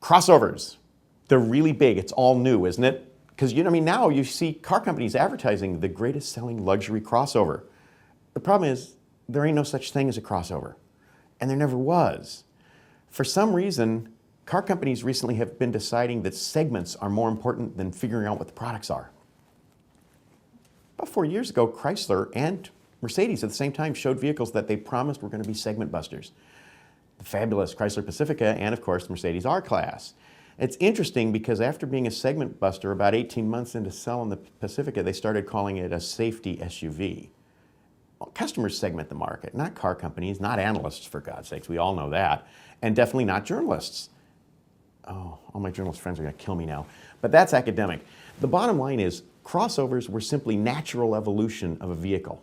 Crossovers. They're really big. It's all new, isn't it? Because now you see car companies advertising the greatest selling luxury crossover. The problem is there ain't no such thing as a crossover. And there never was. For some reason, car companies recently have been deciding that segments are more important than figuring out what the products are. About 4 years ago, Chrysler and Mercedes at the same time showed vehicles that they promised were going to be segment busters. The fabulous Chrysler Pacifica and, of course, the Mercedes R-Class. It's interesting because after being a segment buster, about 18 months into selling the Pacifica, they started calling it a safety SUV. Well, customers segment the market, not car companies, not analysts, for God's sakes. We all know that. And definitely not journalists. Oh, all my journalist friends are going to kill me now. But that's academic. The bottom line is crossovers were simply natural evolution of a vehicle.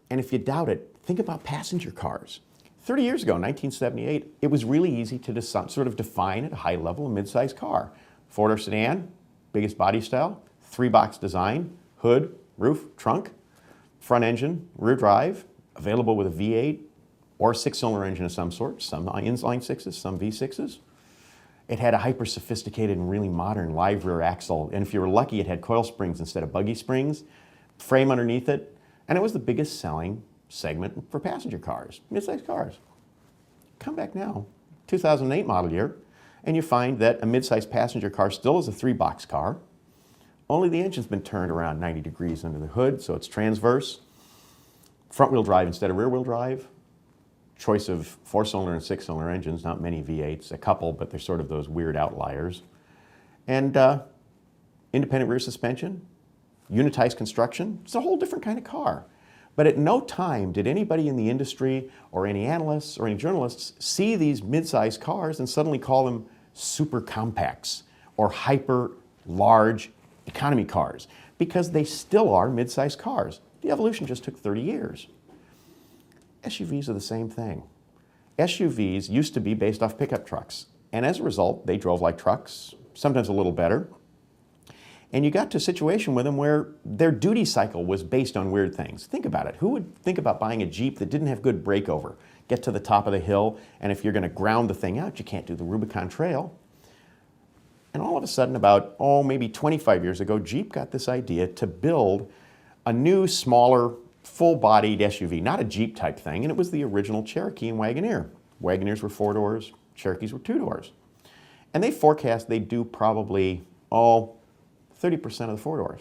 And if you doubt it, think about passenger cars. 30 years ago, 1978, it was really easy to sort of define at a high level a mid-sized car. Four-door sedan, biggest body style, three-box design, hood, roof, trunk, front engine, rear drive, available with a V8 or a six-cylinder engine of some sort, some inline sixes, some V6s. It had a hyper-sophisticated and really modern live rear axle, and if you were lucky, it had coil springs instead of buggy springs, frame underneath it, and it was the biggest selling segment for passenger cars, mid-sized cars. Come back now, 2008 model year, and you find that a mid-sized passenger car still is a three-box car, only the engine's been turned around 90 degrees under the hood, so it's transverse, front-wheel drive instead of rear-wheel drive, choice of four-cylinder and six-cylinder engines, not many V8s, a couple, but they're sort of those weird outliers. And independent rear suspension, unitized construction. It's a whole different kind of car. But at no time did anybody in the industry or any analysts or any journalists see these mid-sized cars and suddenly call them super compacts or hyper large economy cars, because they still are mid-sized cars. The evolution just took 30 years. SUVs are the same thing. SUVs used to be based off pickup trucks, and as a result, they drove like trucks, sometimes a little better. And you got to a situation with them where their duty cycle was based on weird things. Think about it. Who would think about buying a Jeep that didn't have good breakover? Get to the top of the hill, and if you're going to ground the thing out, you can't do the Rubicon Trail. And all of a sudden, about, maybe 25 years ago, Jeep got this idea to build a new, smaller, full-bodied SUV, not a Jeep type thing, and it was the original Cherokee and Wagoneer. Wagoneers were 4 doors, Cherokees were 2 doors. And they forecast they'd do probably, 30% of the 4 doors.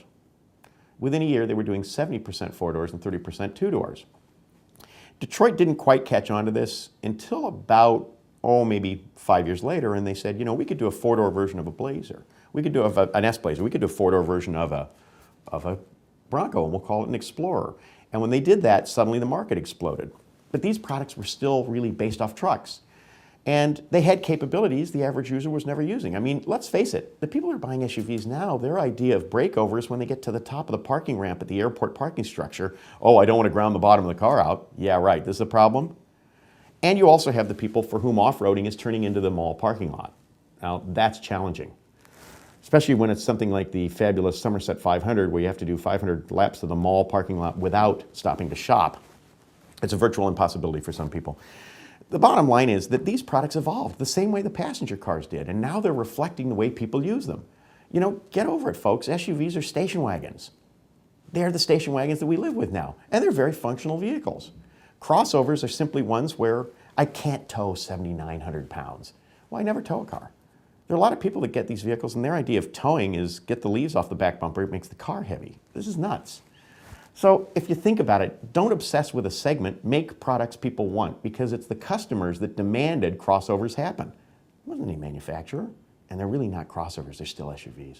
Within a year, they were doing 70% 4 doors and 30% 2 doors. Detroit didn't quite catch on to this until about, maybe 5 years later, and they said, we could do a 4-door version of a Blazer. We could do an S-Blazer. We could do a 4-door version of a Bronco, and we'll call it an Explorer. And when they did that, suddenly the market exploded. But these products were still really based off trucks. And they had capabilities the average user was never using. I mean, let's face it, the people who are buying SUVs now, their idea of breakover is when they get to the top of the parking ramp at the airport parking structure. I don't want to ground the bottom of the car out. Yeah, right, this is a problem. And you also have the people for whom off-roading is turning into the mall parking lot. Now, that's challenging, especially when it's something like the fabulous Somerset 500, where you have to do 500 laps of the mall parking lot without stopping to shop. It's a virtual impossibility for some people. The bottom line is that these products evolved the same way the passenger cars did, and now they're reflecting the way people use them. Get over it, folks. SUVs are station wagons. They're the station wagons that we live with now, and they're very functional vehicles. Crossovers are simply ones where I can't tow 7,900 pounds. Well, I never tow a car. There are a lot of people that get these vehicles, and their idea of towing is get the leaves off the back bumper. It makes the car heavy. This is nuts. So if you think about it, don't obsess with a segment. Make products people want, because it's the customers that demanded crossovers happen. It wasn't any manufacturer, and they're really not crossovers. They're still SUVs.